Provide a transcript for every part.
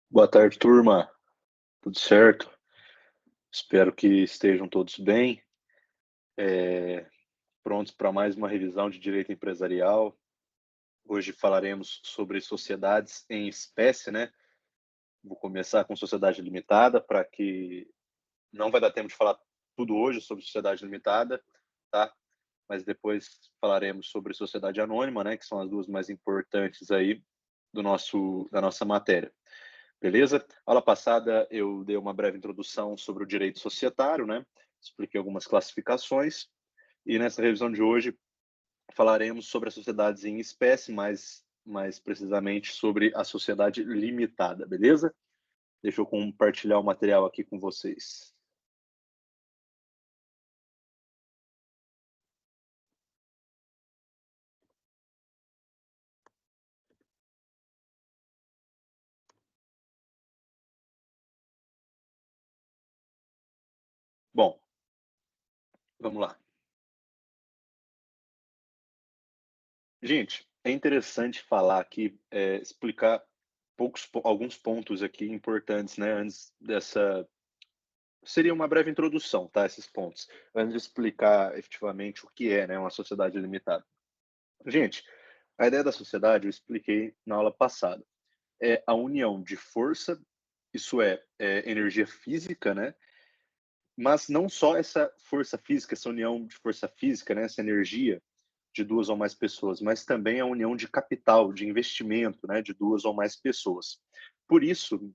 Boa tarde, turma. Tudo certo? Espero que estejam todos bem, prontos para mais uma revisão de direito empresarial. Hoje falaremos sobre sociedades em espécie, né? Vou começar com sociedade limitada, para que não vai dar tempo de falar tudo hoje sobre sociedade limitada, tá? Mas depois falaremos sobre sociedade anônima, né? Que são as duas mais importantes aí da nossa matéria. Beleza? Aula passada eu dei uma breve introdução sobre o direito societário, né? Expliquei algumas classificações e nessa revisão de hoje falaremos sobre as sociedades em espécie, mais precisamente sobre a sociedade limitada, beleza? Deixa eu compartilhar o material aqui com vocês. Bom, vamos lá. Gente, é interessante falar aqui, explicar alguns pontos aqui importantes, né, antes dessa. Seria uma breve introdução, tá, esses pontos, antes de explicar efetivamente o que é, né, uma sociedade limitada. Gente, a ideia da sociedade eu expliquei na aula passada. É a união de força, isso é energia física, né? Mas não só essa força física, essa união de força física, né, essa energia de duas ou mais pessoas, mas também a união de capital, de investimento, né, de duas ou mais pessoas. Por isso,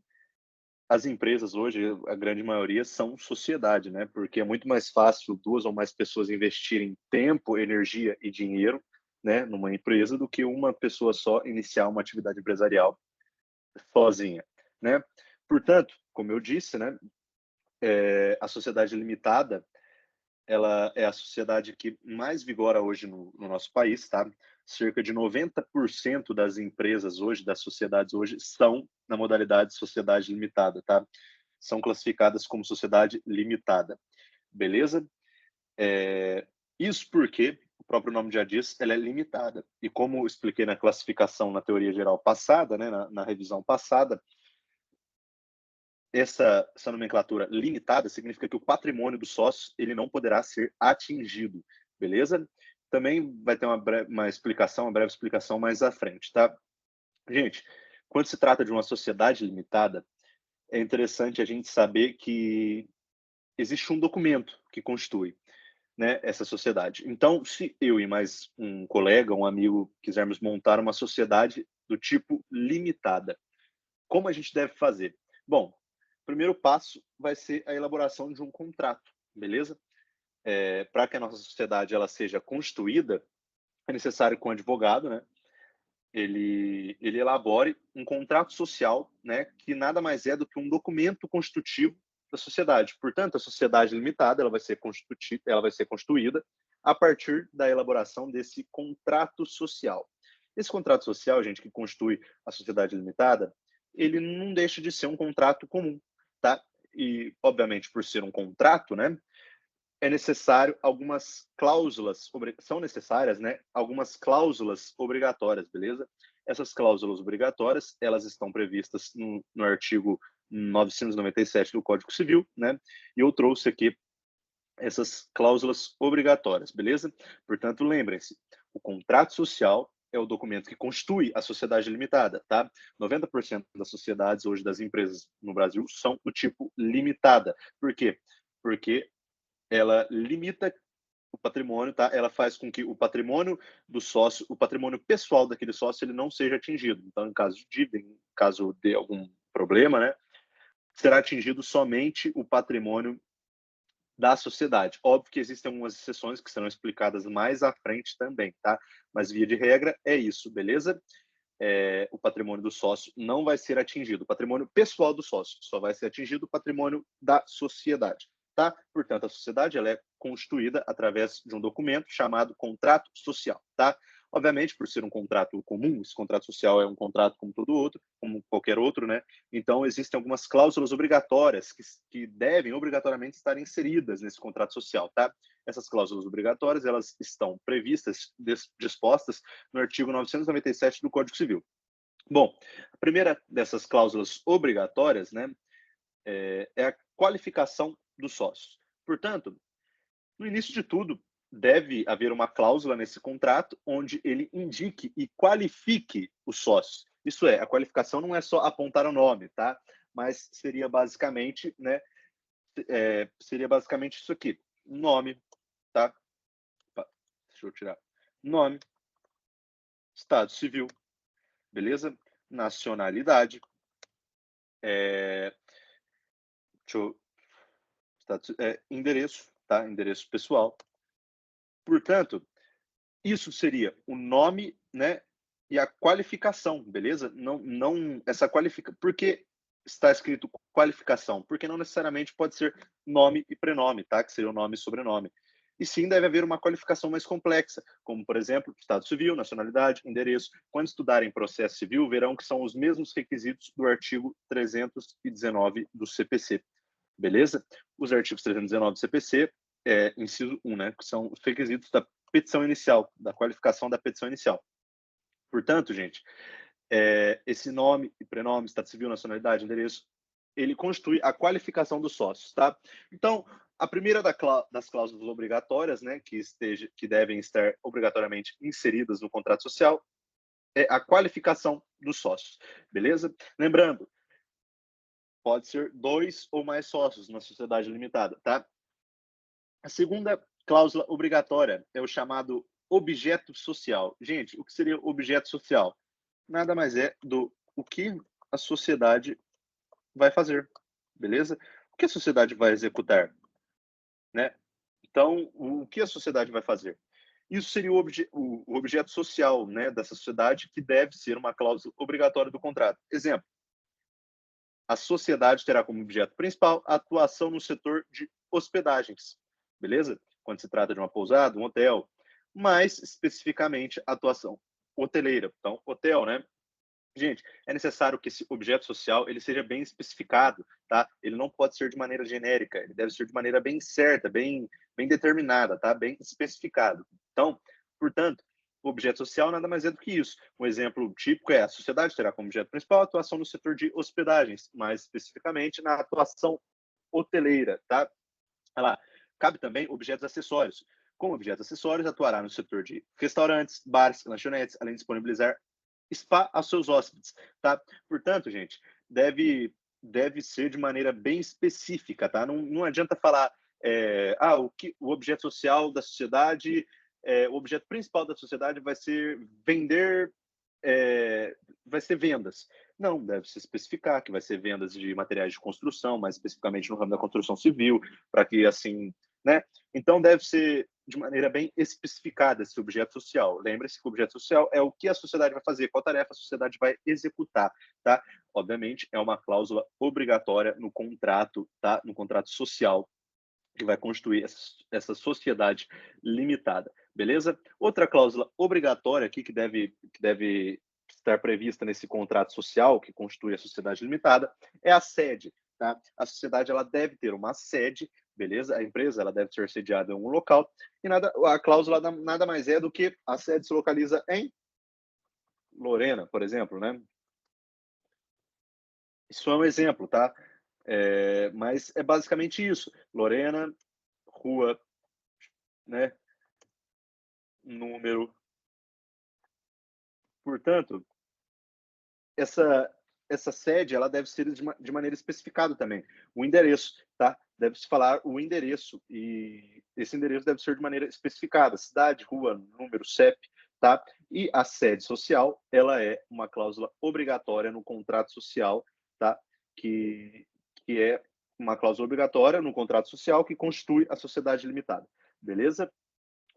as empresas hoje, a grande maioria, são sociedade, né? Porque é muito mais fácil duas ou mais pessoas investirem tempo, energia e dinheiro, né, numa empresa do que uma pessoa só iniciar uma atividade empresarial sozinha, né? Portanto, como eu disse, né, a sociedade limitada, ela é a sociedade que mais vigora hoje no nosso país, tá? Cerca de 90% das empresas hoje, das sociedades hoje, são na modalidade sociedade limitada, tá? São classificadas como sociedade limitada, beleza? Isso porque, o próprio nome já diz, ela é limitada. E como eu expliquei na classificação na teoria geral passada, né, na revisão passada, essa nomenclatura limitada significa que o patrimônio do sócio ele não poderá ser atingido, beleza? Também vai ter uma explicação, uma breve explicação mais à frente, tá? Gente, quando se trata de uma sociedade limitada, é interessante a gente saber que existe um documento que constitui, né, essa sociedade. Então, se eu e mais um colega, um amigo, quisermos montar uma sociedade do tipo limitada, como a gente deve fazer? Bom, o primeiro passo vai ser a elaboração de um contrato, beleza? Para que a nossa sociedade ela seja constituída, é necessário que um advogado, né, ele elabore um contrato social, né, que nada mais é do que um documento constitutivo da sociedade. Portanto, a sociedade limitada ela vai ser constituída a partir da elaboração desse contrato social. Esse contrato social, gente, que constitui a sociedade limitada, ele não deixa de ser um contrato comum, tá? E, obviamente, por ser um contrato, né, é necessário algumas cláusulas, são necessárias, né, algumas cláusulas obrigatórias, beleza? Essas cláusulas obrigatórias, elas estão previstas no artigo 997 do Código Civil, né? E eu trouxe aqui essas cláusulas obrigatórias, beleza? Portanto, lembrem-se, o contrato social é o documento que constitui a sociedade limitada, tá? 90% das sociedades hoje das empresas no Brasil são do tipo limitada. Por quê? Porque ela limita o patrimônio, tá? Ela faz com que o patrimônio do sócio, o patrimônio pessoal daquele sócio, ele não seja atingido. Então, em caso de dívida, em caso de algum problema, né, será atingido somente o patrimônio da sociedade. Óbvio que existem algumas exceções que serão explicadas mais à frente também, tá? Mas via de regra é isso, beleza? O patrimônio do sócio não vai ser atingido. O patrimônio pessoal do sócio só vai ser atingido o patrimônio da sociedade. Tá? Portanto, a sociedade ela é constituída através de um documento chamado contrato social. Tá? Obviamente, por ser um contrato comum, esse contrato social é um contrato como todo outro, como qualquer outro, né? Então, existem algumas cláusulas obrigatórias que devem obrigatoriamente estar inseridas nesse contrato social. Tá? Essas cláusulas obrigatórias elas estão previstas, dispostas no artigo 997 do Código Civil. Bom, a primeira dessas cláusulas obrigatórias, né, é a qualificação dos sócios. Portanto, no início de tudo, deve haver uma cláusula nesse contrato onde ele indique e qualifique os sócios. Isso é, a qualificação não é só apontar o nome, tá? Mas seria basicamente, né, seria basicamente isso aqui: nome, tá? Deixa eu tirar. Nome, estado civil, beleza? Nacionalidade, é, deixa eu, endereço, tá? Endereço pessoal. Portanto, isso seria o nome, né, e a qualificação, beleza? Não essa qualifica. Por que está escrito qualificação? Porque não necessariamente pode ser nome e prenome, tá? Que seria o nome e sobrenome. E sim deve haver uma qualificação mais complexa, como, por exemplo, estado civil, nacionalidade, endereço. Quando estudarem processo civil, verão que são os mesmos requisitos do artigo 319 do CPC, beleza? Os artigos 319 do CPC, inciso 1, né, que são os requisitos da petição inicial, da qualificação da petição inicial. Portanto, gente, esse nome e prenome, estado civil, nacionalidade, endereço, ele constitui a qualificação dos sócios, tá? Então, a primeira das cláusulas obrigatórias, né, que devem estar obrigatoriamente inseridas no contrato social, é a qualificação dos sócios, beleza? Lembrando, pode ser 2 ou mais sócios na sociedade limitada, tá? A segunda cláusula obrigatória é o chamado objeto social. Gente, o que seria objeto social? Nada mais é do o que a sociedade vai fazer, beleza? O que a sociedade vai executar, né? Então, o que a sociedade vai fazer? Isso seria o objeto social, né, dessa sociedade, que deve ser uma cláusula obrigatória do contrato. Exemplo: a sociedade terá como objeto principal a atuação no setor de hospedagens, beleza? Quando se trata de uma pousada, um hotel, mais especificamente a atuação hoteleira. Então, hotel, né? Gente, é necessário que esse objeto social ele seja bem especificado, tá? Ele não pode ser de maneira genérica, ele deve ser de maneira bem certa, bem determinada, tá? Bem especificado. Então, portanto, o objeto social nada mais é do que isso. Um exemplo típico é: a sociedade terá como objeto principal a atuação no setor de hospedagens, mais especificamente na atuação hoteleira, tá? Olha lá. Cabe também objetos acessórios. Como objetos acessórios, atuará no setor de restaurantes, bares, lanchonetes, além de disponibilizar spa aos seus hóspedes, tá? Portanto, gente, deve ser de maneira bem específica, tá? Não adianta falar, o objeto social da sociedade, o objeto principal da sociedade vai ser vender, vai ser vendas. Não, deve se especificar que vai ser vendas de materiais de construção, mais especificamente no ramo da construção civil, para que assim, né? Então deve ser de maneira bem especificada esse objeto social. Lembre-se que o objeto social é o que a sociedade vai fazer, qual tarefa a sociedade vai executar, tá? Obviamente, é uma cláusula obrigatória no contrato, tá? No contrato social que vai constituir essa sociedade limitada, beleza? Outra cláusula obrigatória aqui que deve estar prevista nesse contrato social que constitui a sociedade limitada é a sede, tá? A sociedade ela deve ter uma sede, beleza? A empresa ela deve ser sediada em um local e a cláusula nada mais é do que a sede se localiza em Lorena, por exemplo, né? Isso é um exemplo, tá? Mas é basicamente isso. Lorena, rua, né? Número. Portanto, essa essa sede ela deve ser de maneira especificada também. O endereço, tá? Deve-se falar o endereço e esse endereço deve ser de maneira especificada, cidade, rua, número, CEP, tá? E a sede social, ela é uma cláusula obrigatória no contrato social, tá? Que que é uma cláusula obrigatória no contrato social que constitui a sociedade limitada. Beleza?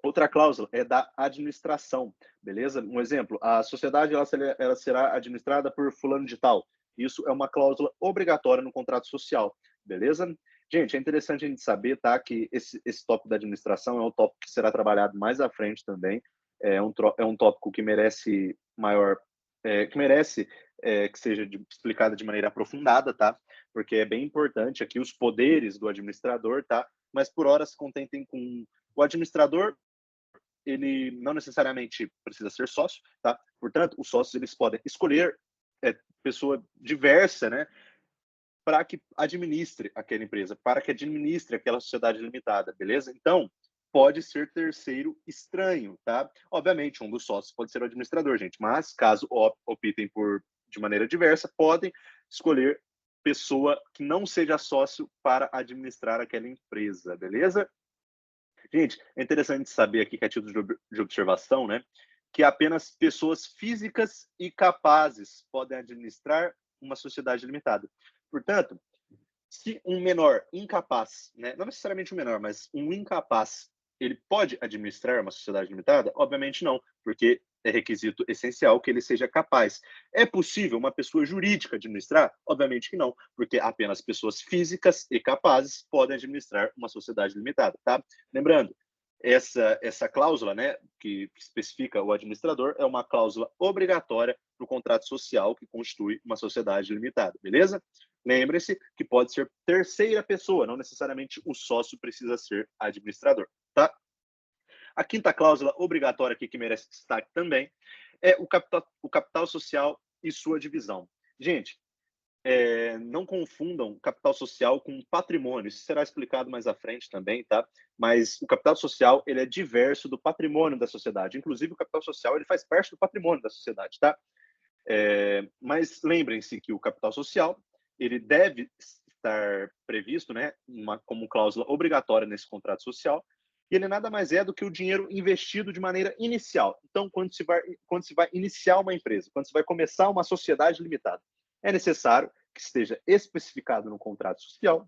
Outra cláusula é da administração, beleza? Um exemplo: a sociedade ela será administrada por fulano de tal. Isso é uma cláusula obrigatória no contrato social, beleza? Gente, é interessante a gente saber, tá, que esse tópico da administração é um tópico que será trabalhado mais à frente também. É um tópico que merece maior, que merece que seja explicado de maneira aprofundada, tá? Porque é bem importante aqui os poderes do administrador, tá? Mas por hora se contentem com o administrador. Ele não necessariamente precisa ser sócio, tá? Portanto, os sócios eles podem escolher pessoa diversa, né, para que administre aquela empresa, para que administre aquela sociedade limitada, beleza? Então, pode ser terceiro estranho, tá? Obviamente, um dos sócios pode ser o administrador, gente, mas caso optem por de maneira diversa, podem escolher pessoa que não seja sócio para administrar aquela empresa, beleza? Gente, é interessante saber aqui que a título de observação, né, que apenas pessoas físicas e capazes podem administrar uma sociedade limitada. Portanto, se um menor incapaz, né, não necessariamente um menor, mas um incapaz, ele pode administrar uma sociedade limitada? Obviamente não, porque é requisito essencial que ele seja capaz. É possível uma pessoa jurídica administrar? Obviamente que não, porque apenas pessoas físicas e capazes podem administrar uma sociedade limitada, tá? Lembrando, essa cláusula, né, que especifica o administrador, é uma cláusula obrigatória no contrato social que constitui uma sociedade limitada, beleza? Lembre-se que pode ser terceira pessoa, não necessariamente o sócio precisa ser administrador, tá? A quinta cláusula obrigatória aqui que merece destaque também é o capital social e sua divisão. Gente, não confundam capital social com patrimônio. Isso será explicado mais à frente também, tá? Mas o capital social ele é diverso do patrimônio da sociedade. Inclusive, o capital social ele faz parte do patrimônio da sociedade, tá? Mas lembrem-se que o capital social ele deve estar previsto, né, como cláusula obrigatória nesse contrato social, e ele nada mais é do que o dinheiro investido de maneira inicial. Então, quando se vai iniciar uma empresa, quando se vai começar uma sociedade limitada, é necessário que esteja especificado no contrato social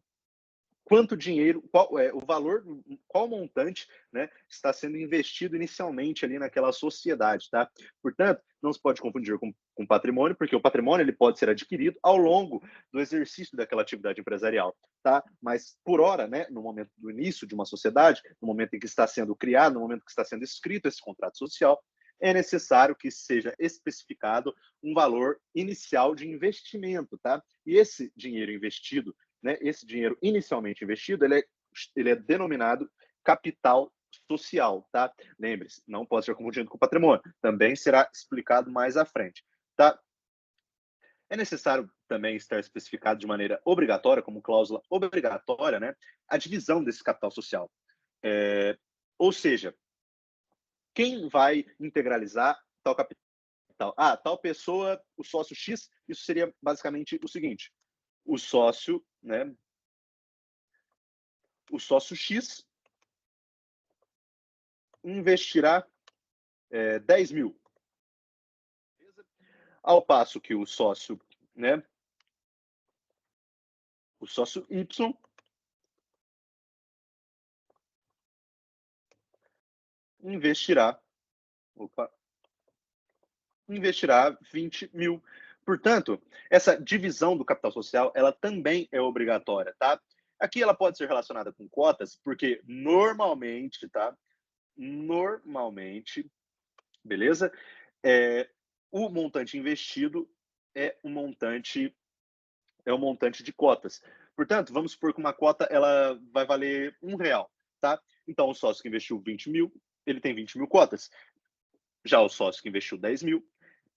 quanto dinheiro, qual é o valor, qual montante, né, está sendo investido inicialmente ali naquela sociedade, tá? Portanto, não se pode confundir com patrimônio, porque o patrimônio ele pode ser adquirido ao longo do exercício daquela atividade empresarial, tá? Mas por hora, né, no momento do início de uma sociedade, no momento em que está sendo criado, no momento que está sendo escrito esse contrato social, é necessário que seja especificado um valor inicial de investimento, tá? E esse dinheiro investido, né, esse dinheiro inicialmente investido, ele é denominado capital social, tá? Lembre-se, não pode ser confundido com patrimônio. Também será explicado mais à frente, tá? É necessário também estar especificado de maneira obrigatória, como cláusula obrigatória, né, a divisão desse capital social. Ou seja, quem vai integralizar tal capital? Tal pessoa, o sócio X, isso seria basicamente o seguinte: o sócio, né, o sócio X investirá 10 mil, ao passo que o sócio, né, o sócio Y investirá, opa, investirá 20 mil. Portanto, essa divisão do capital social, ela também é obrigatória, tá? Aqui ela pode ser relacionada com cotas, porque normalmente, tá? Normalmente, beleza? É, o montante investido é um montante de cotas. Portanto, vamos supor que uma cota ela vai valer R$ 1, tá? Então, o sócio que investiu 20 mil, ele tem 20 mil cotas. Já o sócio que investiu 10 mil,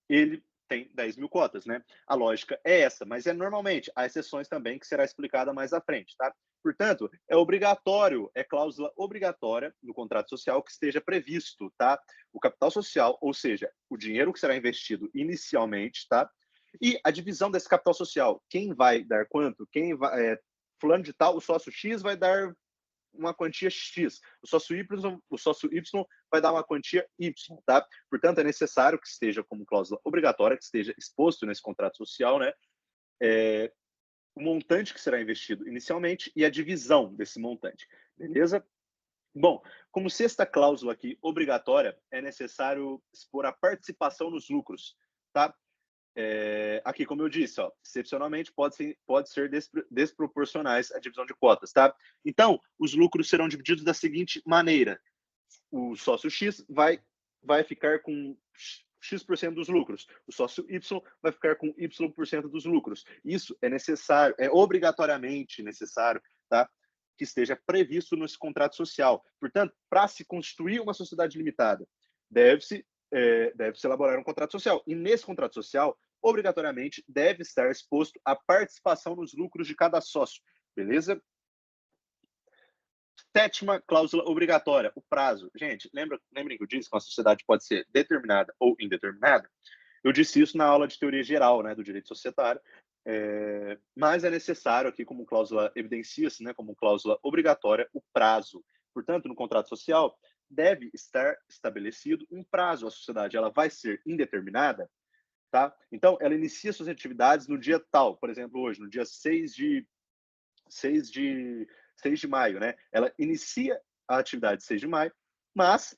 ele tem 10 mil cotas, né? A lógica é essa, mas é normalmente. Há exceções também que será explicada mais à frente, tá? Portanto, é obrigatório, é cláusula obrigatória no contrato social que esteja previsto, tá? O capital social, ou seja, o dinheiro que será investido inicialmente, tá? E a divisão desse capital social, quem vai dar quanto? Fulano de tal, o sócio X vai dar uma quantia X, o sócio Y vai dar uma quantia Y, tá? Portanto, é necessário que esteja como cláusula obrigatória, que esteja exposto nesse contrato social, né? O montante que será investido inicialmente e a divisão desse montante, beleza? Bom, como sexta cláusula aqui obrigatória, é necessário expor a participação nos lucros, tá? Aqui, como eu disse, ó, excepcionalmente pode ser desproporcionais à divisão de cotas, tá? Então, os lucros serão divididos da seguinte maneira: o sócio X vai ficar com X% dos lucros, o sócio Y vai ficar com Y% dos lucros. Isso é necessário, é obrigatoriamente necessário, tá? Que esteja previsto nesse contrato social. Portanto, para se constituir uma sociedade limitada, deve-se elaborar um contrato social. E nesse contrato social, obrigatoriamente deve estar exposto à participação nos lucros de cada sócio, beleza? Sétima cláusula obrigatória, o prazo. Gente, lembrem que eu disse que uma sociedade pode ser determinada ou indeterminada? Eu disse isso na aula de teoria geral, né, do direito societário, mas é necessário aqui, como cláusula evidencia-se, né, como cláusula obrigatória, o prazo. Portanto, no contrato social, deve estar estabelecido um prazo. A sociedade ela vai ser indeterminada, tá? Então, ela inicia suas atividades no dia tal, por exemplo, hoje, no dia 6 de, 6 de maio, né? Ela inicia a atividade 6 de maio, mas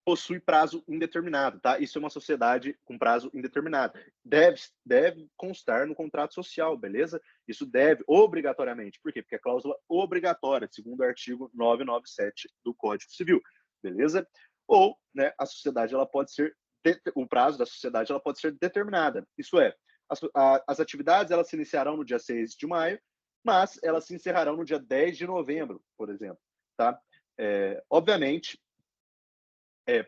possui prazo indeterminado, tá? Isso é uma sociedade com prazo indeterminado. Deve constar no contrato social, beleza? Isso deve, obrigatoriamente. Por quê? Porque é cláusula obrigatória, segundo o artigo 997 do Código Civil, beleza? Ou, né, a sociedade, ela pode ser, o prazo da sociedade, ela pode ser determinada. Isso é, as atividades, elas se iniciarão no dia 6 de maio, mas elas se encerrarão no dia 10 de novembro, por exemplo, tá? Obviamente,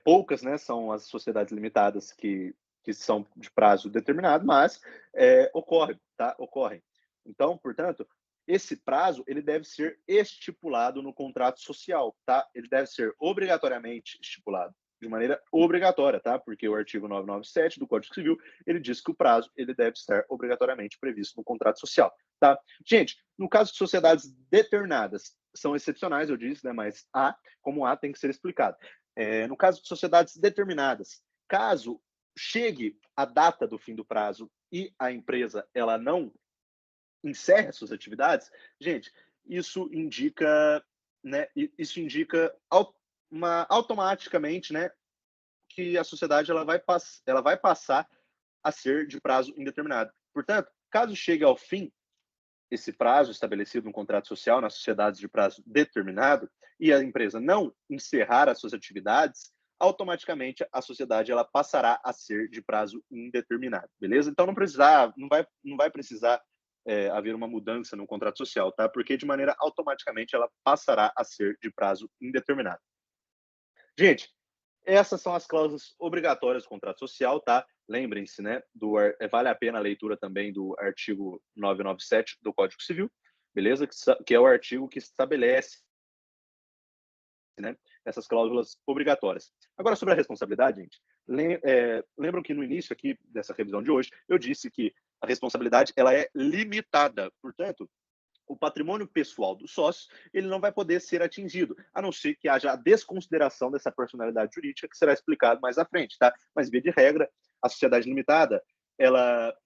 poucas, né, são as sociedades limitadas que são de prazo determinado, mas ocorrem, tá? Ocorrem. Então, portanto, esse prazo ele deve ser estipulado no contrato social, tá? Ele deve ser obrigatoriamente estipulado de maneira obrigatória, tá? Porque o artigo 997 do Código Civil, ele diz que o prazo ele deve estar obrigatoriamente previsto no contrato social, tá? Gente, no caso de sociedades determinadas, são excepcionais, eu disse, né? Mas como há, tem que ser explicado. No caso de sociedades determinadas, caso chegue a data do fim do prazo e a empresa ela não encerre as suas atividades, gente, isso indica, né, isso indica automaticamente, né, que a sociedade ela vai passar a ser de prazo indeterminado. Portanto, caso chegue ao fim esse prazo estabelecido no contrato social nas sociedades de prazo determinado e a empresa não encerrar as suas atividades, automaticamente a sociedade ela passará a ser de prazo indeterminado, beleza? Então não vai precisar haver uma mudança no contrato social, tá? Porque de maneira automaticamente ela passará a ser de prazo indeterminado. Gente, essas são as cláusulas obrigatórias do contrato social, tá? Lembrem-se, né, vale a pena a leitura também do artigo 997 do Código Civil, beleza? Que é o artigo que estabelece, né, essas cláusulas obrigatórias. Agora, sobre a responsabilidade, gente, lembram que no início aqui dessa revisão de hoje, eu disse que a responsabilidade ela é limitada, portanto, o patrimônio pessoal do sócio ele não vai poder ser atingido, a não ser que haja a desconsideração dessa personalidade jurídica, que será explicado mais à frente, tá? Mas, via de regra, a sociedade limitada,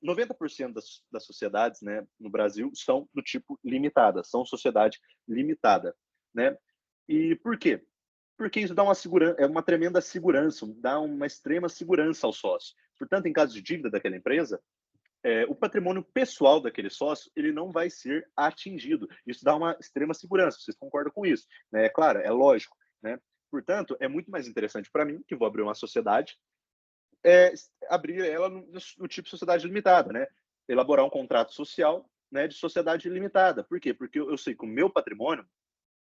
90% das sociedades, né, no Brasil são do tipo limitada, são sociedade limitada, né? E por quê? Porque isso dá uma tremenda segurança, dá uma extrema segurança ao sócio. Portanto, em caso de dívida daquela empresa, o patrimônio pessoal daquele sócio ele não vai ser atingido. Isso dá uma extrema segurança. Vocês concordam com isso? Né? É claro, é lógico. Né? Portanto, é muito mais interessante para mim, que vou abrir uma sociedade, abrir ela no tipo de sociedade limitada, né? Elaborar um contrato social, né, de sociedade limitada. Por quê? Porque eu sei que o meu patrimônio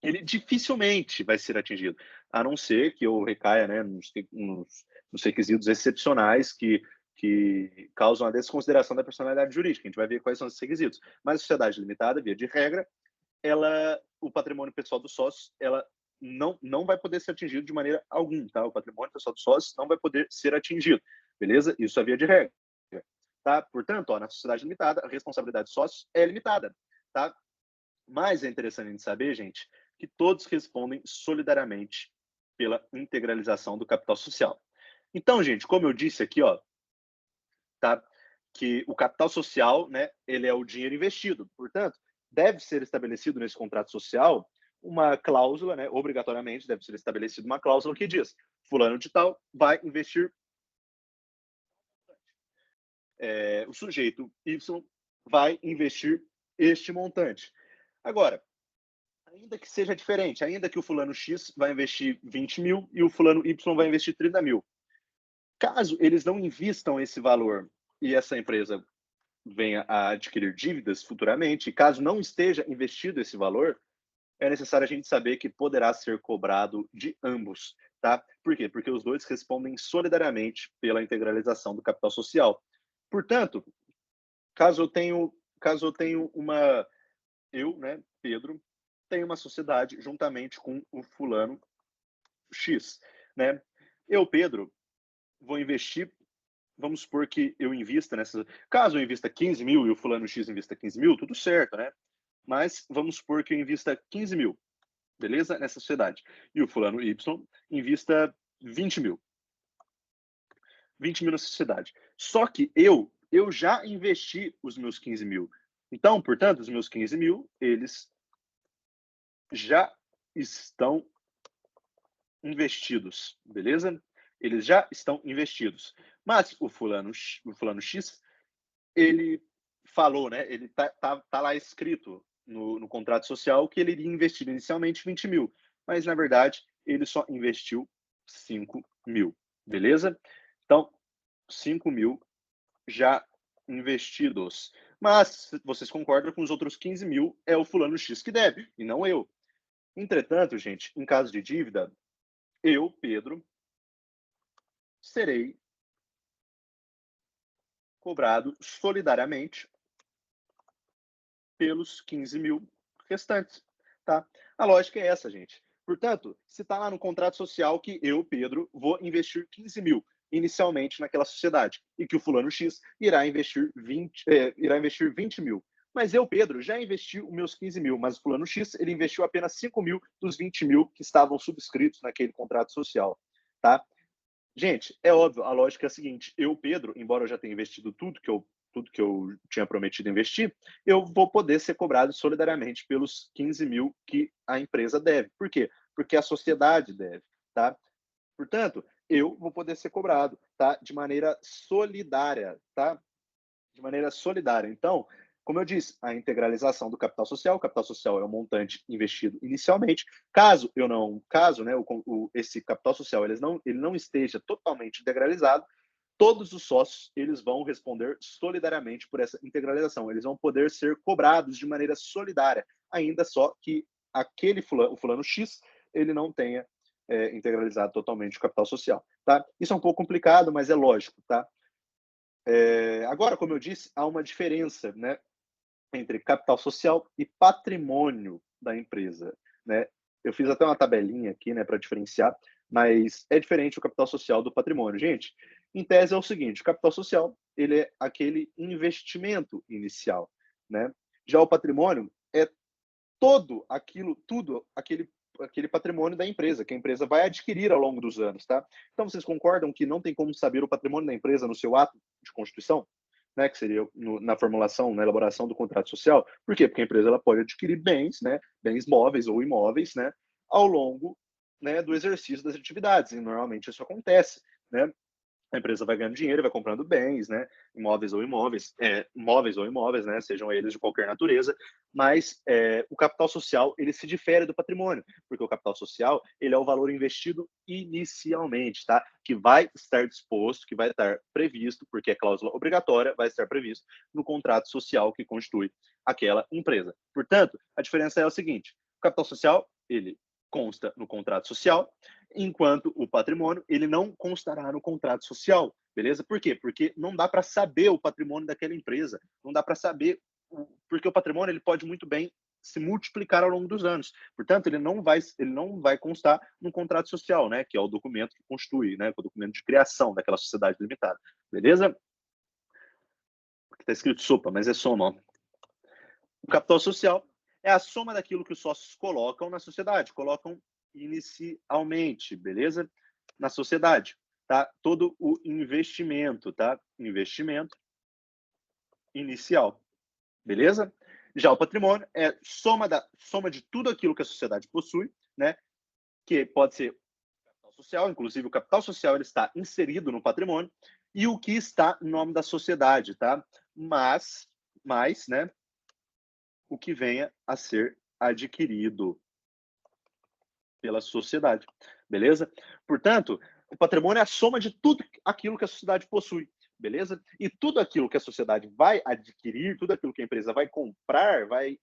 ele dificilmente vai ser atingido, a não ser que eu recaia, né, nos requisitos excepcionais que causam a desconsideração da personalidade jurídica. A gente vai ver quais são esses requisitos. Mas a sociedade limitada, via de regra, o patrimônio pessoal dos sócios, ela não vai poder ser atingido de maneira alguma, tá? O patrimônio pessoal dos sócios não vai poder ser atingido, beleza? Isso é via de regra, tá? Portanto, na sociedade limitada, a responsabilidade dos sócios é limitada, tá? Mas é interessante a gente saber, gente, que todos respondem solidariamente pela integralização do capital social. Então, gente, como eu disse aqui, ó, tá? Que o capital social, né, ele é o dinheiro investido. Portanto, deve ser estabelecido nesse contrato social uma cláusula, né, obrigatoriamente deve ser estabelecida uma cláusula que diz: fulano de tal vai investir, o sujeito Y vai investir este montante. Agora, ainda que seja diferente, ainda que o fulano X vai investir 20 mil e o fulano Y vai investir 30 mil. Caso eles não invistam esse valor e essa empresa venha a adquirir dívidas futuramente, caso não esteja investido esse valor, é necessário a gente saber que poderá ser cobrado de ambos, tá? Por quê? Porque os dois respondem solidariamente pela integralização do capital social. Portanto, caso eu tenho eu, né, Pedro, tenho uma sociedade juntamente com o fulano X, né? Eu, Pedro, vou investir, vamos supor que eu invista nessa. Caso eu invista 15 mil e o fulano X invista 15 mil, tudo certo, né? Mas vamos supor que eu invista 15 mil, beleza? Nessa sociedade. E o fulano Y invista 20 mil. 20 mil na sociedade. Só que eu já investi os meus 15 mil. Então, portanto, os meus 15 mil, eles já estão investidos, beleza? Eles já estão investidos. Mas o fulano X, ele falou, né? Ele tá lá escrito no contrato social que ele iria investir inicialmente 20 mil, mas na verdade ele só investiu 5 mil, beleza? Então, 5 mil já investidos. Mas vocês concordam com os outros 15 mil é o fulano X que deve, e não eu. Entretanto, gente, em caso de dívida, eu, Pedro, serei cobrado solidariamente pelos 15 mil restantes, tá? A lógica é essa, gente. Portanto, se está lá no contrato social que eu, Pedro, vou investir 15 mil inicialmente naquela sociedade e que o fulano X irá investir 20 mil. Mas eu, Pedro, já investi os meus 15 mil, mas o fulano X ele investiu apenas 5 mil dos 20 mil que estavam subscritos naquele contrato social, tá? Gente, é óbvio, a lógica é a seguinte: eu, Pedro, embora eu já tenha investido tudo que eu tinha prometido investir, eu vou poder ser cobrado solidariamente pelos 15 mil que a empresa deve. Por quê? Porque a sociedade deve, tá? Portanto, eu vou poder ser cobrado, tá? De maneira solidária, tá? De maneira solidária. Então, como eu disse, a integralização do capital social é o montante investido inicialmente. Caso, né, esse capital social ele não esteja totalmente integralizado, todos os sócios eles vão responder solidariamente por essa integralização. Eles vão poder ser cobrados de maneira solidária, ainda só que o fulano X, ele não tenha integralizado totalmente o capital social, tá? Isso é um pouco complicado, mas é lógico, tá? Agora, como eu disse, há uma diferença, né, entre capital social e patrimônio da empresa, né? Eu fiz até uma tabelinha aqui, né, para diferenciar, mas é diferente o capital social do patrimônio. Gente, em tese é o seguinte: o capital social ele é aquele investimento inicial, né? Já o patrimônio é tudo aquele patrimônio da empresa, que a empresa vai adquirir ao longo dos anos, tá? Então, vocês concordam que não tem como saber o patrimônio da empresa no seu ato de constituição? Né, que seria na formulação, na elaboração do contrato social. Por quê? Porque a empresa ela pode adquirir bens, né, bens móveis ou imóveis, né, ao longo, né, do exercício das atividades. E normalmente isso acontece, né? A empresa vai ganhando dinheiro, vai comprando bens, né, móveis ou imóveis, né, sejam eles de qualquer natureza, mas o capital social ele se difere do patrimônio, porque o capital social ele é o valor investido inicialmente, tá? Que vai estar disposto, que vai estar previsto, porque é cláusula obrigatória, vai estar previsto no contrato social que constitui aquela empresa. Portanto, a diferença é o seguinte: o capital social ele consta no contrato social, enquanto o patrimônio ele não constará no contrato social, beleza? Por quê? Porque não dá para saber o patrimônio daquela empresa, não dá para saber, porque o patrimônio ele pode muito bem se multiplicar ao longo dos anos. Portanto, ele não vai constar no contrato social, né, que é o documento que constitui, né, que é o documento de criação daquela sociedade limitada, beleza? Aqui está escrito sopa, mas é soma. Ó. O capital social é a soma daquilo que os sócios colocam na sociedade, colocam inicialmente, beleza? Na sociedade, tá? Todo o investimento, tá? Investimento inicial, beleza? Já o patrimônio é soma de tudo aquilo que a sociedade possui, né? Que pode ser capital social, inclusive o capital social ele está inserido no patrimônio e o que está em nome da sociedade, tá? Mas, né? O que venha a ser adquirido pela sociedade, beleza? Portanto, o patrimônio é a soma de tudo aquilo que a sociedade possui, beleza? E tudo aquilo que a sociedade vai adquirir, tudo aquilo que a empresa vai comprar, vai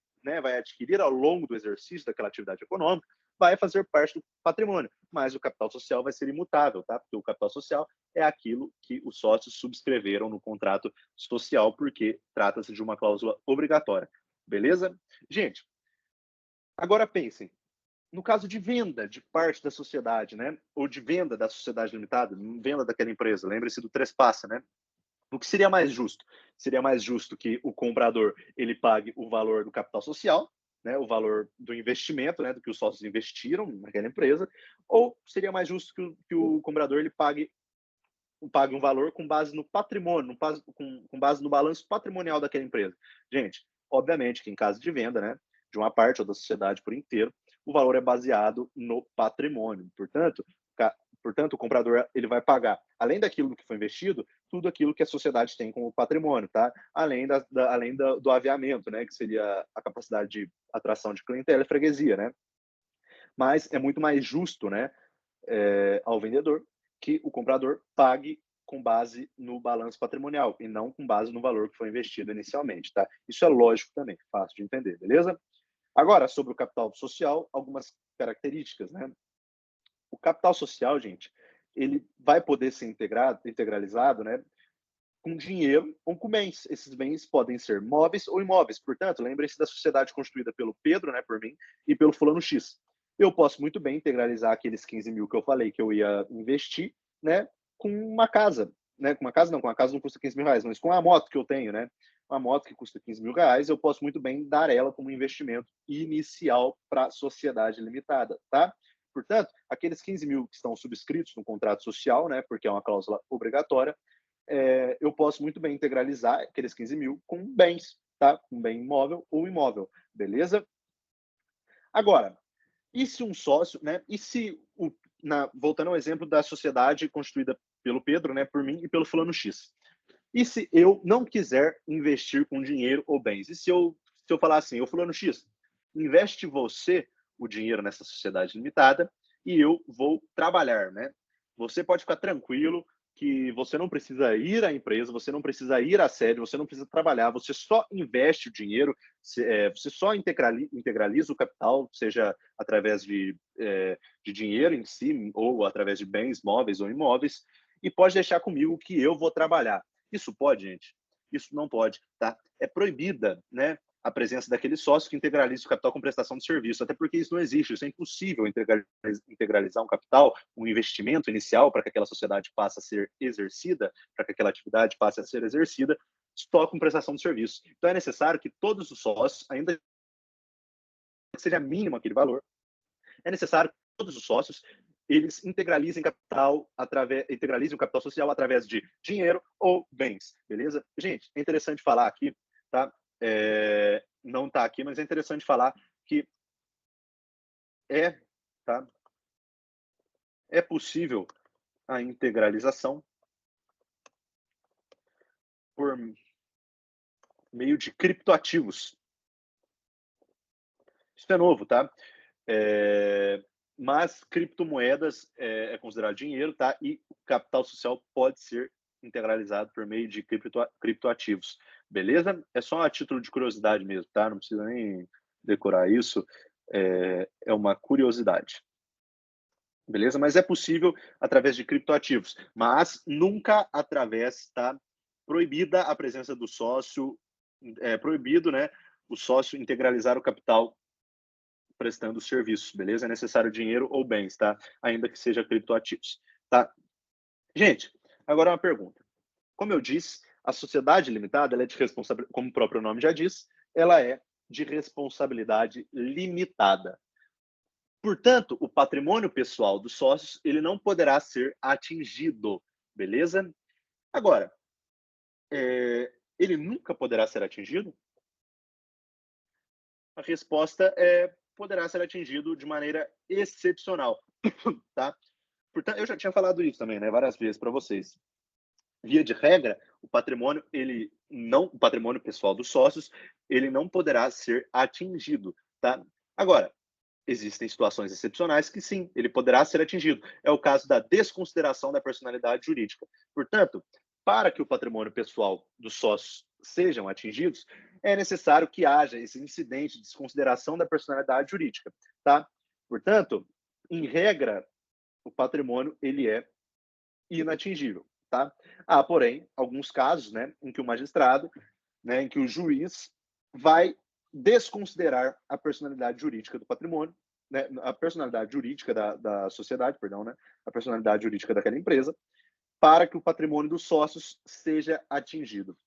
adquirir ao longo do exercício daquela atividade econômica, vai fazer parte do patrimônio, mas o capital social vai ser imutável, tá? Porque o capital social é aquilo que os sócios subscreveram no contrato social, porque trata-se de uma cláusula obrigatória, beleza? Gente, agora pensem, no caso de venda de parte da sociedade, né? Ou de venda da sociedade limitada, venda daquela empresa, lembre-se do trespasse, né? O que seria mais justo? Seria mais justo que o comprador ele pague o valor do capital social, né, o valor do investimento, né, do que os sócios investiram naquela empresa, ou seria mais justo que o comprador ele pague um valor com base no patrimônio, com base no balanço patrimonial daquela empresa. Gente, obviamente que em caso de venda, né, de uma parte ou da sociedade por inteiro, o valor é baseado no patrimônio. Portanto, o comprador ele vai pagar, além daquilo que foi investido, tudo aquilo que a sociedade tem como patrimônio, tá? Do aviamento, né, que seria a capacidade de atração de clientela e freguesia, né? Mas é muito mais justo, né, ao vendedor que o comprador pague com base no balanço patrimonial e não com base no valor que foi investido inicialmente, tá? Isso é lógico também, fácil de entender, beleza? Agora, sobre o capital social, algumas características, né? O capital social, gente, ele vai poder ser integralizado, né, com dinheiro ou com bens. Esses bens podem ser móveis ou imóveis. Portanto, lembre-se da sociedade constituída pelo Pedro, né, por mim, e pelo fulano X. Eu posso muito bem integralizar aqueles 15 mil que eu falei que eu ia investir, né, com uma casa. Né, com uma casa não custa 15 mil reais, mas com a moto que eu tenho, né, uma moto que custa 15 mil reais, eu posso muito bem dar ela como investimento inicial para a sociedade limitada, tá? Portanto, aqueles 15 mil que estão subscritos no contrato social, né, porque é uma cláusula obrigatória, eu posso muito bem integralizar aqueles 15 mil com bens, tá? Com bem imóvel ou imóvel, beleza? Agora, e se um sócio, né? E se voltando ao exemplo da sociedade constituída pelo Pedro, né? Por mim e pelo fulano X. E se eu não quiser investir com dinheiro ou bens? E se eu falar assim, ô fulano X, investe você o dinheiro nessa sociedade limitada e eu vou trabalhar, né? Você pode ficar tranquilo que você não precisa ir à empresa, você não precisa ir à sede, você não precisa trabalhar, você só investe o dinheiro, você só integraliza o capital, seja através de dinheiro em si, ou através de bens móveis ou imóveis, e pode deixar comigo que eu vou trabalhar. Isso pode, gente? Isso não pode, tá? É proibida, né, a presença daquele sócio que integraliza o capital com prestação de serviço, até porque isso não existe, isso é impossível integralizar um capital, um investimento inicial para que aquela sociedade passe a ser exercida, para que aquela atividade passe a ser exercida, só com prestação de serviço. Então é necessário que todos os sócios, ainda que seja mínimo aquele valor, é necessário que todos os sócios eles integralizem o capital social através de dinheiro ou bens, beleza? Gente, é interessante falar aqui, tá? Não está aqui, mas é interessante falar que é, tá? É possível a integralização por meio de criptoativos. Isso é novo, tá? Mas criptomoedas é considerado dinheiro, tá? E o capital social pode ser integralizado por meio de criptoativos, beleza? É só a título de curiosidade mesmo, tá? Não precisa nem decorar isso, é uma curiosidade, beleza? Mas é possível através de criptoativos, mas nunca através, tá? Proibida a presença do sócio, é proibido, né? O sócio integralizar o capital prestando serviços, beleza? É necessário dinheiro ou bens, tá? Ainda que seja criptoativos, tá? Gente, agora uma pergunta. Como eu disse, a sociedade limitada ela é de responsabilidade, como o próprio nome já diz, ela é de responsabilidade limitada. Portanto, o patrimônio pessoal dos sócios ele não poderá ser atingido, beleza? Agora, ele nunca poderá ser atingido? A resposta é poderá ser atingido de maneira excepcional, tá? Portanto, eu já tinha falado isso também, né, várias vezes para vocês. Via de regra, o patrimônio pessoal dos sócios, ele não poderá ser atingido, tá? Agora, existem situações excepcionais que sim, ele poderá ser atingido. É o caso da desconsideração da personalidade jurídica. Portanto, para que o patrimônio pessoal dos sócios sejam atingidos, é necessário que haja esse incidente de desconsideração da personalidade jurídica, tá? Portanto, em regra, o patrimônio ele é inatingível, tá? Há, porém, alguns casos, né, em que o magistrado, né, em que o juiz vai desconsiderar a personalidade jurídica do patrimônio, né, a personalidade jurídica da sociedade, perdão, né, a personalidade jurídica daquela empresa, para que o patrimônio dos sócios seja atingido.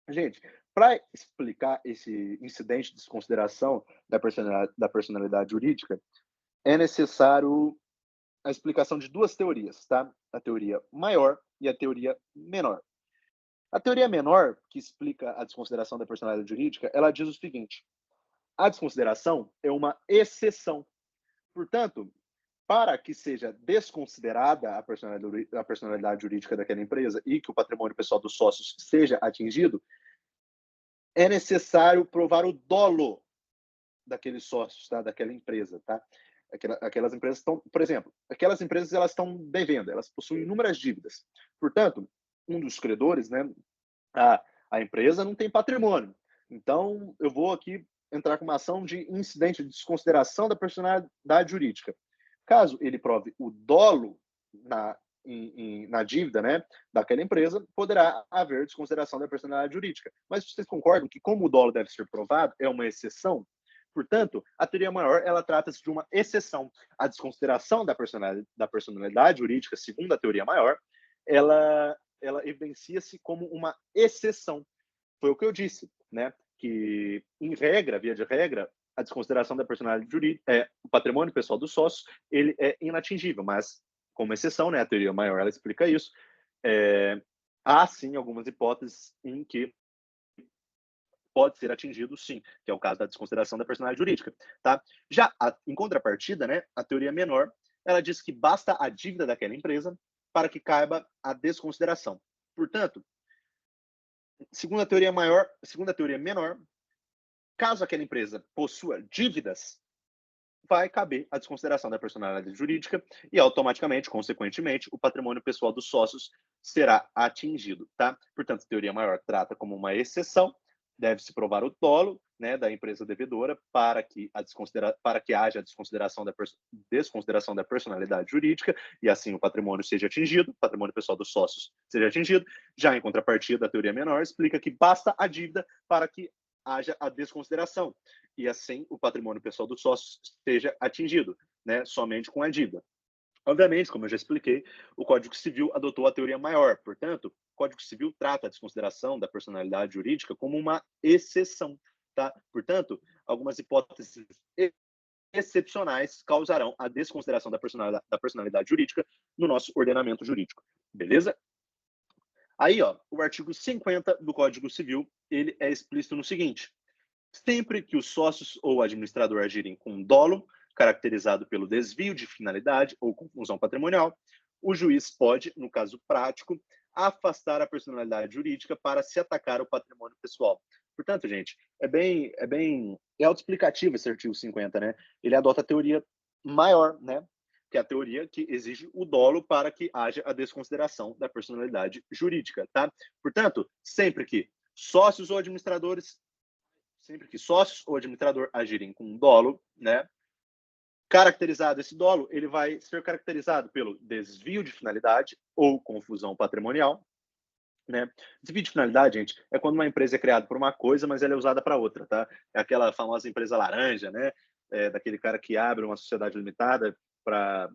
Gente, para explicar esse incidente de desconsideração da personalidade jurídica, é necessário a explicação de duas teorias, tá? A teoria maior e a teoria menor. A teoria menor, que explica a desconsideração da personalidade jurídica, ela diz o seguinte: a desconsideração é uma exceção. Portanto, para que seja desconsiderada a personalidade jurídica daquela empresa e que o patrimônio pessoal dos sócios seja atingido, é necessário provar o dolo daqueles sócios, tá? Daquela empresa, tá? Aquelas empresas estão, por exemplo, aquelas empresas elas estão devendo, elas possuem inúmeras dívidas. Portanto, um dos credores, né, a empresa não tem patrimônio. Então, eu vou aqui entrar com uma ação de incidente de desconsideração da personalidade jurídica. Caso ele prove o dolo na dívida, né, daquela empresa, poderá haver desconsideração da personalidade jurídica. Mas vocês concordam que, como o dolo deve ser provado, é uma exceção? Portanto, a teoria maior ela trata-se de uma exceção. A desconsideração da personalidade jurídica, segundo a teoria maior, ela evidencia-se como uma exceção. Foi o que eu disse, né? Que, em regra, via de regra, a desconsideração da personalidade jurídica, o patrimônio pessoal dos sócios, ele é inatingível, mas, como exceção, né, a teoria maior ela explica isso, há sim algumas hipóteses em que pode ser atingido, sim, que é o caso da desconsideração da personalidade jurídica, tá? Já em contrapartida, né, a teoria menor, ela diz que basta a dívida daquela empresa para que caiba a desconsideração. Portanto, segundo a teoria maior, segundo a teoria menor, caso aquela empresa possua dívidas, vai caber a desconsideração da personalidade jurídica e automaticamente, consequentemente, o patrimônio pessoal dos sócios será atingido, tá? Portanto, a teoria maior trata como uma exceção, deve-se provar o dolo, né, da empresa devedora para que haja a desconsideração da personalidade jurídica e assim o patrimônio seja atingido, o patrimônio pessoal dos sócios seja atingido. Já em contrapartida, a teoria menor explica que basta a dívida para que haja a desconsideração e assim o patrimônio pessoal dos sócios seja atingido, né, somente com a dívida. Obviamente, como eu já expliquei, o Código Civil adotou a teoria maior, portanto, o Código Civil trata a desconsideração da personalidade jurídica como uma exceção, tá? Portanto, algumas hipóteses excepcionais causarão a desconsideração da personalidade jurídica no nosso ordenamento jurídico, beleza? Aí, ó, o artigo 50 do Código Civil, ele é explícito no seguinte: sempre que os sócios ou o administrador agirem com dolo, caracterizado pelo desvio de finalidade ou confusão patrimonial, o juiz pode, no caso prático, afastar a personalidade jurídica para se atacar o patrimônio pessoal. Portanto, gente, é autoexplicativo esse artigo 50, né? Ele adota a teoria maior, né? Que é a teoria que exige o dolo para que haja a desconsideração da personalidade jurídica, tá? Portanto, sempre que sócios ou administrador agirem com dolo, né? Caracterizado esse dolo, ele vai ser caracterizado pelo desvio de finalidade ou confusão patrimonial, né? Desvio de finalidade, gente, é quando uma empresa é criada por uma coisa, mas ela é usada para outra, tá? É aquela famosa empresa laranja, né? Daquele cara que abre uma sociedade limitada para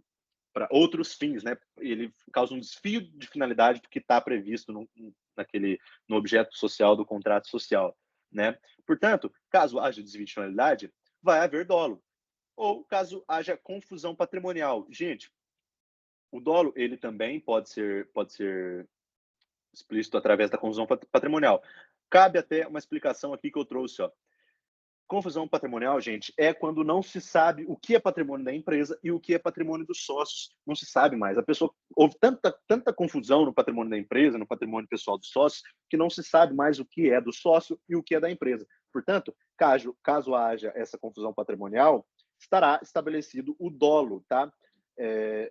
outros fins, né? Ele causa um desvio de finalidade do que está previsto no objeto social do contrato social, né? Portanto, caso haja desvio de finalidade, vai haver dolo. Ou caso haja confusão patrimonial. Gente, o dolo ele também pode ser explícito através da confusão patrimonial. Cabe até uma explicação aqui que eu trouxe, ó. Confusão patrimonial, gente, é quando não se sabe o que é patrimônio da empresa e o que é patrimônio dos sócios. Não se sabe mais. A pessoa houve tanta confusão no patrimônio da empresa, no patrimônio pessoal dos sócios, que não se sabe mais o que é do sócio e o que é da empresa. Portanto, caso haja essa confusão patrimonial, estará estabelecido o dolo, tá?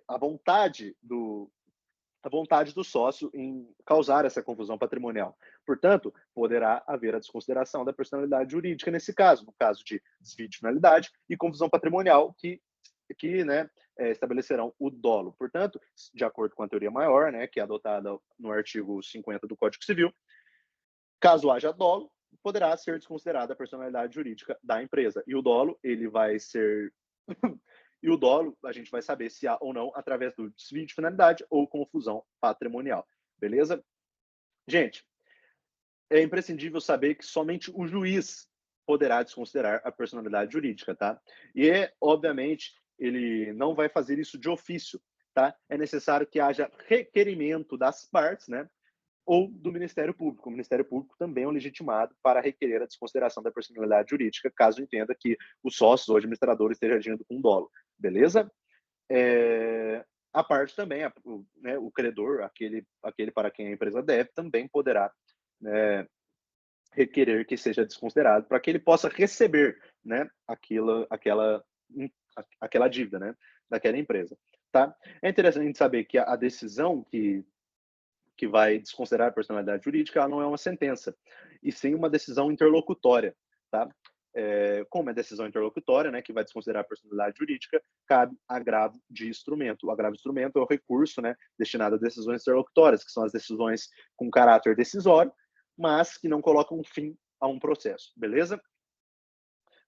A vontade do sócio em causar essa confusão patrimonial. Portanto, poderá haver a desconsideração da personalidade jurídica nesse caso, no caso de desvio de finalidade e confusão patrimonial, que né, estabelecerão o dolo. Portanto, de acordo com a teoria maior, né, que é adotada no artigo 50 do Código Civil, caso haja dolo, poderá ser desconsiderada a personalidade jurídica da empresa. E o dolo, ele vai ser e o dolo, a gente vai saber se há ou não através do desvio de finalidade ou confusão patrimonial. Beleza? Gente, é imprescindível saber que somente o juiz poderá desconsiderar a personalidade jurídica, tá? E, obviamente, ele não vai fazer isso de ofício, tá? É necessário que haja requerimento das partes, né? Ou do Ministério Público. O Ministério Público também é um legitimado para requerer a desconsideração da personalidade jurídica, caso entenda que o sócio ou administrador esteja agindo com dolo. Beleza? A parte também, né, o credor, aquele para quem a empresa deve, também poderá, né, requerer que seja desconsiderado para que ele possa receber, né, aquela dívida, né, daquela empresa. Tá? É interessante saber que a decisão que vai desconsiderar a personalidade jurídica, ela não é uma sentença, e sim uma decisão interlocutória, tá? Como é decisão interlocutória, né, que vai desconsiderar a personalidade jurídica, cabe agravo de instrumento. O agravo de instrumento é o recurso, né, destinado a decisões interlocutórias, que são as decisões com caráter decisório, mas que não colocam fim a um processo, beleza?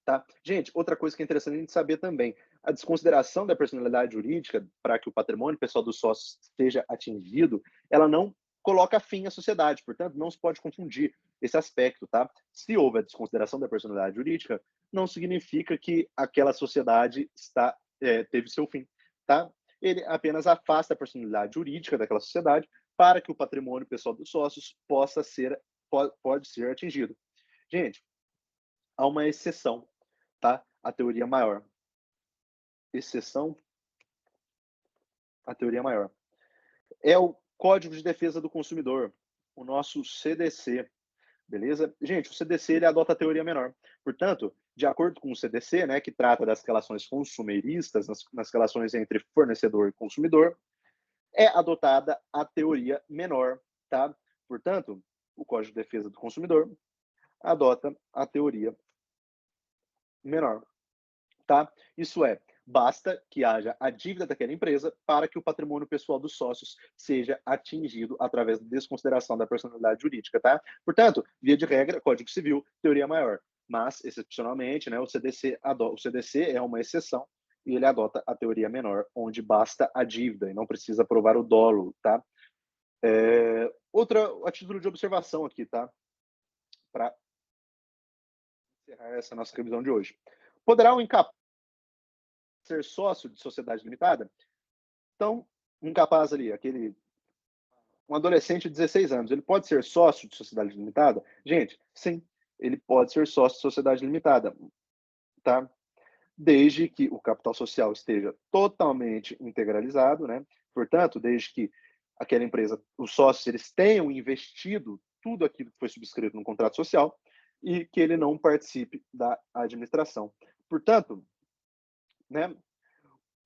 Tá? Gente, outra coisa que é interessante a gente saber também, a desconsideração da personalidade jurídica para que o patrimônio pessoal dos sócios seja atingido, ela não coloca fim à sociedade, portanto, não se pode confundir esse aspecto, tá? Se houve a desconsideração da personalidade jurídica, não significa que aquela sociedade teve seu fim, tá? Ele apenas afasta a personalidade jurídica daquela sociedade para que o patrimônio pessoal dos sócios pode ser atingido. Gente, há uma exceção, tá? A teoria maior. Exceção, a teoria maior. É o Código de Defesa do Consumidor, o nosso CDC, beleza? Gente, o CDC ele adota a teoria menor. Portanto, de acordo com o CDC, né, que trata das relações consumeristas, nas relações entre fornecedor e consumidor, é adotada a teoria menor, tá? Portanto, o Código de Defesa do Consumidor adota a teoria menor, tá? Isso é, basta que haja a dívida daquela empresa para que o patrimônio pessoal dos sócios seja atingido através da desconsideração da personalidade jurídica, tá? Portanto, via de regra, Código Civil, teoria maior. Mas, excepcionalmente, né, o CDC é uma exceção e ele adota a teoria menor, onde basta a dívida e não precisa provar o dolo, tá? Outra, a título de observação aqui, tá? Para encerrar essa nossa revisão de hoje. Poderá um incapaz ser sócio de sociedade limitada? Então, um incapaz ali, um adolescente de 16 anos, ele pode ser sócio de sociedade limitada? Gente, sim, ele pode ser sócio de sociedade limitada, tá? Desde que o capital social esteja totalmente integralizado, né? Portanto, desde que aquela empresa, os sócios, eles tenham investido tudo aquilo que foi subscrito no contrato social e que ele não participe da administração. Portanto, né,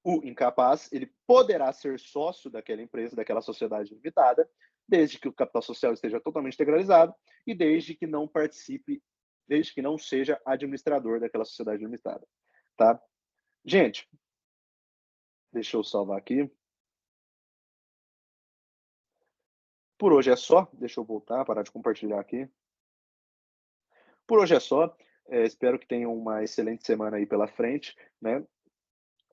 o incapaz ele poderá ser sócio daquela empresa, daquela sociedade limitada, desde que o capital social esteja totalmente integralizado e desde que não participe, desde que não seja administrador daquela sociedade limitada, tá? Gente, deixa eu salvar aqui. Por hoje é só. Deixa eu voltar, parar de compartilhar aqui. Por hoje é só. Espero que tenham uma excelente semana aí pela frente, né?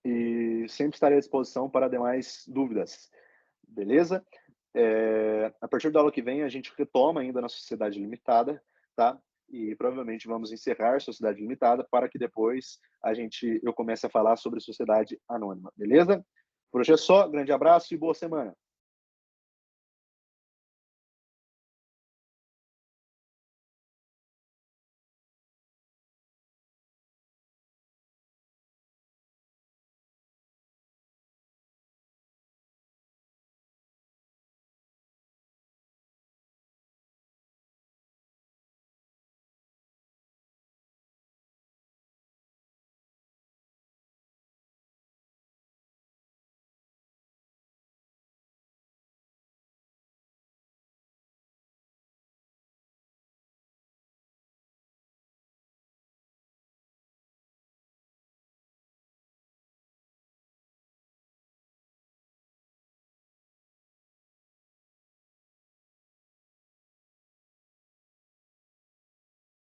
E sempre estarei à disposição para demais dúvidas, beleza? A partir da aula que vem, a gente retoma ainda na sociedade limitada, tá? E provavelmente vamos encerrar sociedade limitada para que depois eu comece a falar sobre sociedade anônima, beleza? Por hoje é só. Grande abraço e boa semana.